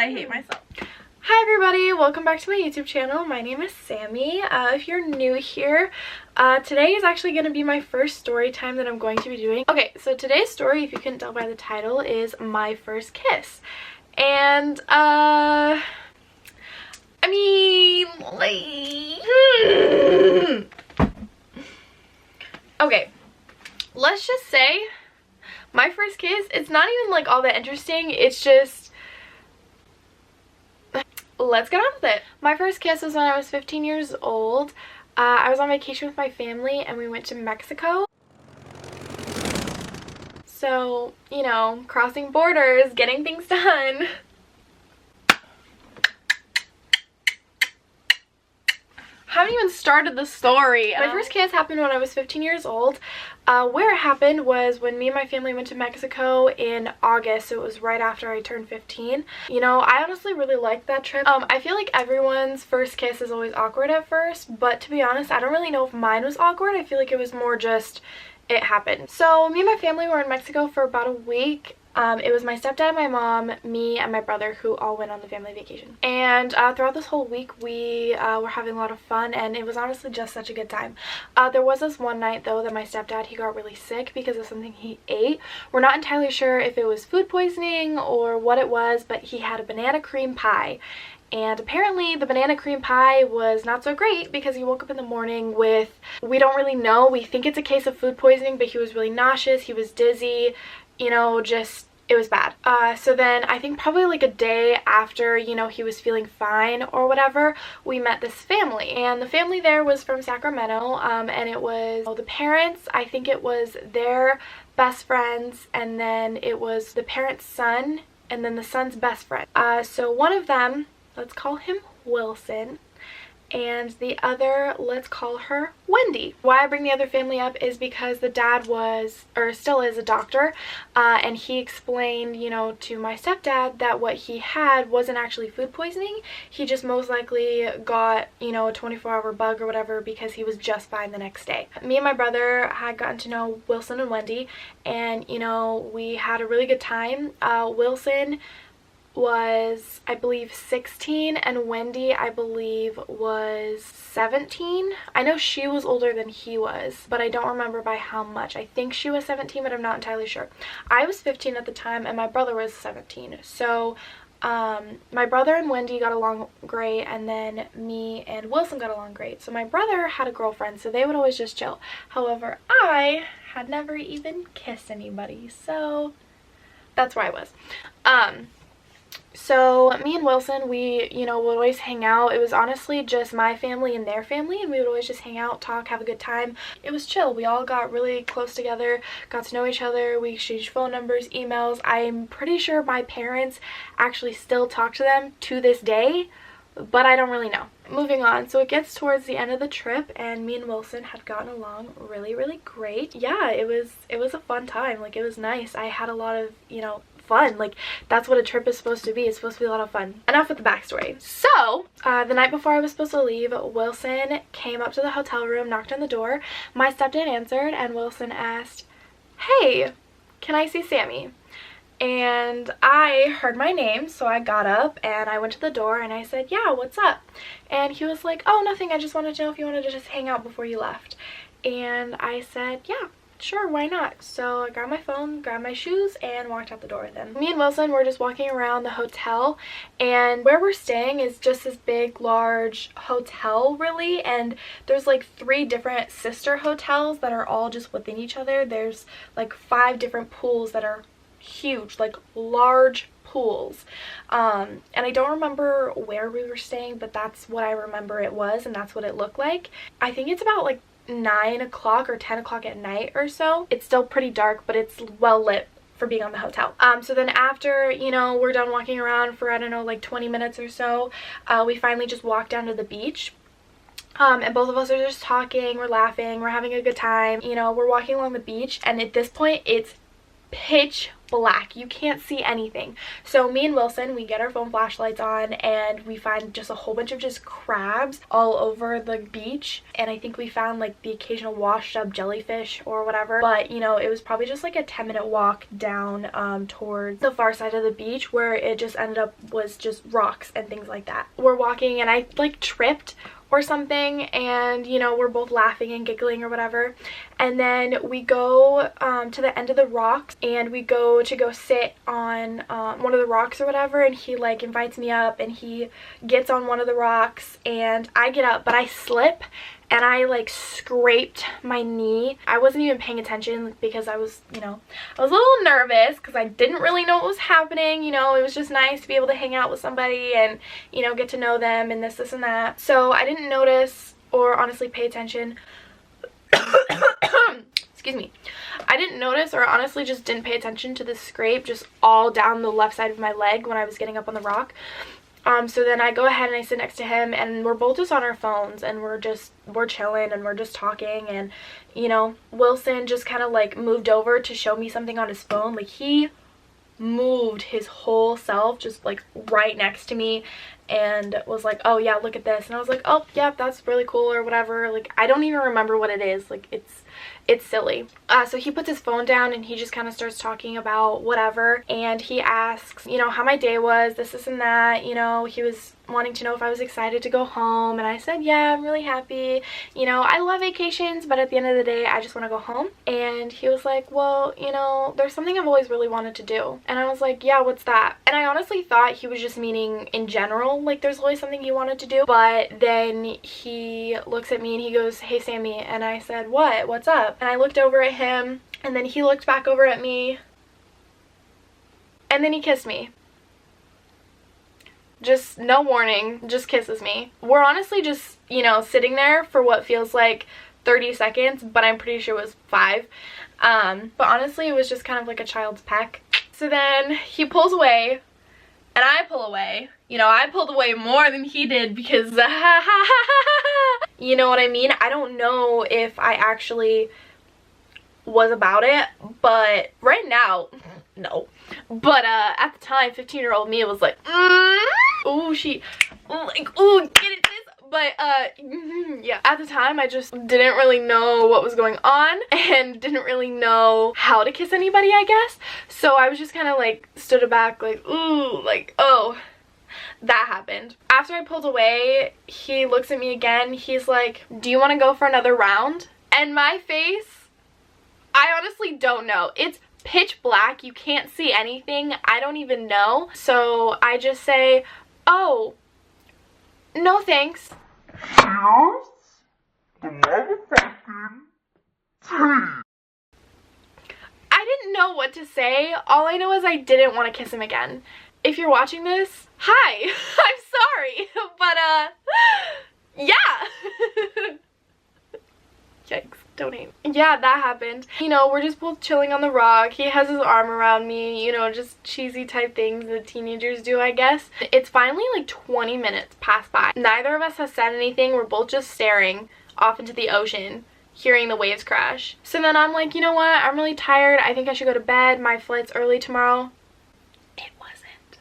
I hate myself. Hi everybody, welcome back to my YouTube channel. My name is Sammie. If you're new here, today is actually going to be my first story time that I'm going to be doing. Okay, so today's story, if you couldn't tell by the title, is My First Kiss. And, I mean, like... Okay, let's just say my first kiss, it's not even like all that interesting, it's just... Let's get on with it. My first kiss was when I was 15 years old. I was on vacation with my family and we went to Mexico. So, you know, crossing borders, getting things done. Haven't even started the story. My first kiss happened when I was 15 years old. Where it happened was when me and my family went to Mexico in August, so it was right after I turned 15. You know, I honestly really liked that trip. I feel like everyone's first kiss is always awkward at first, but to be honest, I don't really know if mine was awkward. I feel like it was more just, it happened. So me and my family were in Mexico for about a week. It was my stepdad, my mom, me, and my brother who all went on the family vacation. And throughout this whole week, we were having a lot of fun, and it was honestly just such a good time. There was this one night, though, that my stepdad, he got really sick because of something he ate. We're not entirely sure if it was food poisoning or what it was, but he had a banana cream pie. And apparently the banana cream pie was not so great because he woke up in the morning with, we don't really know, we think it's a case of food poisoning, but he was really nauseous, he was dizzy, you know, just, it was bad. So then I think probably like a day after, you know, he was feeling fine or whatever, we met this family. And the family there was from Sacramento, and it was the parents, I think it was their best friends, and then it was the parents' son, and then the son's best friend. So one of them, let's call him Wilson, and the other, let's call her Wendy. Why I bring the other family up is because the dad was, or still is, a doctor, and he explained, you know, to my stepdad that what he had wasn't actually food poisoning. He just most likely got, you know, a 24-hour bug or whatever because he was just fine the next day. Me and my brother had gotten to know Wilson and Wendy, and, you know, we had a really good time. Wilson was, I believe, 16, and Wendy, I believe, was 17. I know she was older than he was, but I don't remember by how much. I think she was 17, but I'm not entirely sure. I was 15 at the time, and my brother was 17. So my brother and Wendy got along great, and then me and Wilson got along great. So my brother had a girlfriend, so they would always just chill. However, I had never even kissed anybody, so that's where I was. So me and Wilson, we, you know, would always hang out. It was honestly just my family and their family, and we would always just hang out, talk, have a good time. It was chill. We all got really close together, got to know each other. We exchanged phone numbers, emails. I'm pretty sure my parents actually still talk to them to this day, but I don't really know. Moving on, so it gets towards the end of the trip, and me and Wilson had gotten along really, really great. Yeah, it was a fun time. Like, it was nice. I had a lot of, you know, fun. Like, that's what a trip is supposed to be. It's supposed to be a lot of fun. Enough with the backstory. So the night before I was supposed to leave, Wilson came up to the hotel room, knocked on the door. My stepdad answered, and Wilson asked, "Hey, can I see Sammie?" And I heard my name, so I got up and I went to the door and I said, "Yeah, what's up?" And he was like, "Oh, nothing. I just wanted to know if you wanted to just hang out before you left." And I said, "Yeah, sure, why not?" So I grabbed my phone, grabbed my shoes, and walked out the door. Then me and Wilson were just walking around the hotel, and where we're staying is just this big, large hotel, really, and there's like 3 different sister hotels that are all just within each other. There's like 5 different pools that are huge, like large pools, and I don't remember where we were staying, but that's what I remember it was, and that's what it looked like. I think it's about like 9 o'clock or 10 o'clock at night or so. It's still pretty dark, but it's well lit for being on the hotel. So then after, you know, we're done walking around for, I don't know, like 20 minutes or so, we finally just walked down to the beach. And both of us are just talking, we're laughing, we're having a good time. You know, we're walking along the beach, and at this point it's pitch black. You can't see anything. So me and Wilson, we get our phone flashlights on and we find just a whole bunch of just crabs all over the beach. And I think we found like the occasional washed up jellyfish or whatever. But you know, it was probably just like a 10-minute walk down towards the far side of the beach, where it just ended up was just rocks and things like that. We're walking and I like tripped or something, and you know, we're both laughing and giggling or whatever, and then we go to the end of the rocks and we go sit on one of the rocks or whatever, and he like invites me up and he gets on one of the rocks and I get up, but I slip and I like scraped my knee. I wasn't even paying attention because I was, you know, I was a little nervous because I didn't really know what was happening. You know, it was just nice to be able to hang out with somebody and, you know, get to know them and this and that. So I didn't notice or honestly pay attention. Excuse me. I didn't notice or honestly just didn't pay attention to the scrape just all down the left side of my leg when I was getting up on the rock. So then I go ahead and I sit next to him and we're both just on our phones and we're chilling and we're just talking, and you know, Wilson just kind of like moved over to show me something on his phone. Like he moved his whole self just like right next to me and was like, oh yeah, look at this. And I was like, oh yeah, that's really cool or whatever. Like I don't even remember what it is. Like it's silly. So he puts his phone down and he just kind of starts talking about whatever, and he asks, you know, how my day was, this and that. You know, he was wanting to know if I was excited to go home, and I said, yeah, I'm really happy. You know, I love vacations, but at the end of the day, I just want to go home. And he was like, well, you know, there's something I've always really wanted to do. And I was like, yeah, what's that? And I honestly thought he was just meaning in general, like there's always something you wanted to do. But then he looks at me and he goes, hey Sammie. And I said, what's up? And I looked over at him and then he looked back over at me and then he kissed me. Just no warning, just kisses me. We're honestly just, you know, sitting there for what feels like 30 seconds, but I'm pretty sure it was 5. But honestly, it was just kind of like a child's peck. So then he pulls away and I pull away. You know, I pulled away more than he did because you know what I mean? I don't know if I actually was about it, but right now, no. But at the time, 15-year-old me was like, ooh, get it, sis. But yeah, at the time I just didn't really know what was going on and didn't really know how to kiss anybody, I guess. So I was just kind of like stood back like, ooh, like, oh, that happened. After I pulled away, he looks at me again. He's like, do you want to go for another round? And my face, I honestly don't know. It's pitch black. You can't see anything. I don't even know. So I just say, oh, no thanks. Yes, the motherfucking tea. I didn't know what to say. All I know is I didn't want to kiss him again. If you're watching this, hi. I'm sorry. But yeah. Yikes. Donate. Yeah, that happened. You know, we're just both chilling on the rock. He has his arm around me, you know, just cheesy type things that teenagers do, I guess. It's finally like 20 minutes passed by. Neither of us has said anything. We're both just staring off into the ocean, hearing the waves crash. So then I'm like, you know what? I'm really tired. I think I should go to bed. My flight's early tomorrow. It wasn't.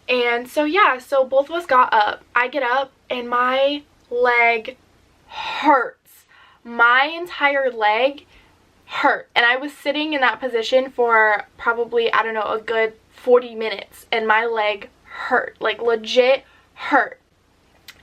And so yeah, so both of us got up. I get up and my leg hurts. My entire leg hurt, and I was sitting in that position for probably, I don't know, a good 40 minutes, and my leg hurt, like legit hurt.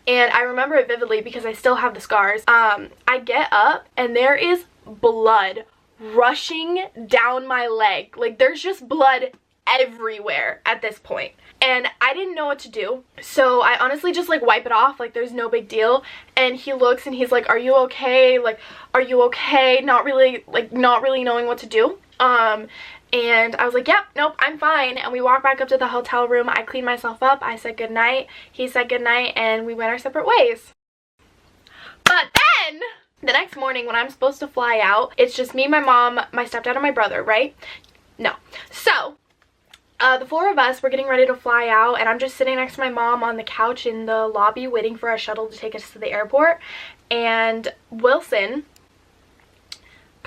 And I remember it vividly because I still have the scars. I get up and there is blood rushing down my leg. Like there's just blood everywhere at this point. And I didn't know what to do. So I honestly just like wipe it off, like there's no big deal. And he looks and he's like, are you okay? Like, are you okay? Not really knowing what to do. And I was like, yep, nope, I'm fine. And we walked back up to the hotel room. I cleaned myself up. I said goodnight. He said goodnight, and we went our separate ways. But then the next morning when I'm supposed to fly out, it's just me, my mom, my stepdad, and my brother, right? No. So the 4 of us were getting ready to fly out, and I'm just sitting next to my mom on the couch in the lobby waiting for a shuttle to take us to the airport. And Wilson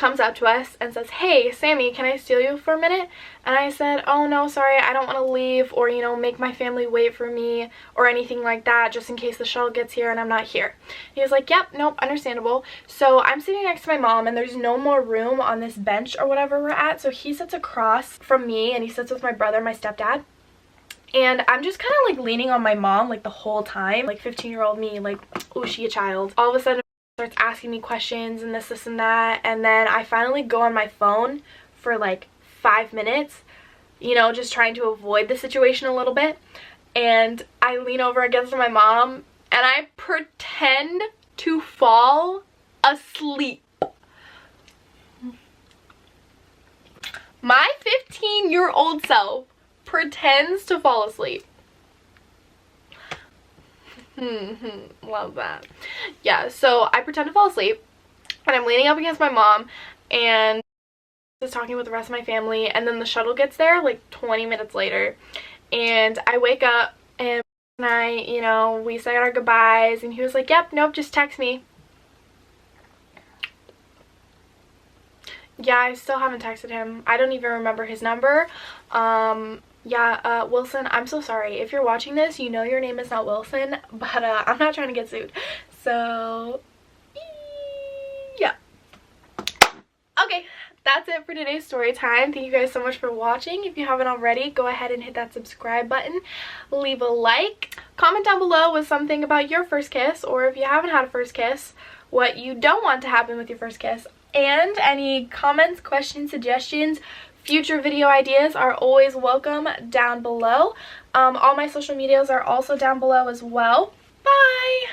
comes up to us and says, "Hey, Sammie, can I steal you for a minute?" And I said, "Oh no, sorry, I don't want to leave or, you know, make my family wait for me or anything like that, just in case the shuttle gets here and I'm not here." He was like, "Yep, nope, understandable." So I'm sitting next to my mom and there's no more room on this bench or whatever we're at, so he sits across from me and he sits with my brother, my stepdad. And I'm just kind of like leaning on my mom like the whole time, like 15-year-old me, like, oh, she a child. All of a sudden starts asking me questions and this and that, and then I finally go on my phone for like 5 minutes, you know, just trying to avoid the situation a little bit. And I lean over against my mom and I pretend to fall asleep. My 15-year-old self pretends to fall asleep. Love that. Yeah, so I pretend to fall asleep and I'm leaning up against my mom and just talking with the rest of my family, and then the shuttle gets there like 20 minutes later and I wake up and you know, we said our goodbyes and he was like, "Yep, nope, just text me." Yeah, I still haven't texted him. I don't even remember his number. Yeah, Wilson, I'm so sorry. If you're watching this, you know your name is not Wilson, but I'm not trying to get sued. So, yeah. Okay, that's it for today's story time. Thank you guys so much for watching. If you haven't already, go ahead and hit that subscribe button. Leave a like. Comment down below with something about your first kiss, or if you haven't had a first kiss, what you don't want to happen with your first kiss. And any comments, questions, suggestions, future video ideas are always welcome down below. All my social medias are also down below as well. Bye!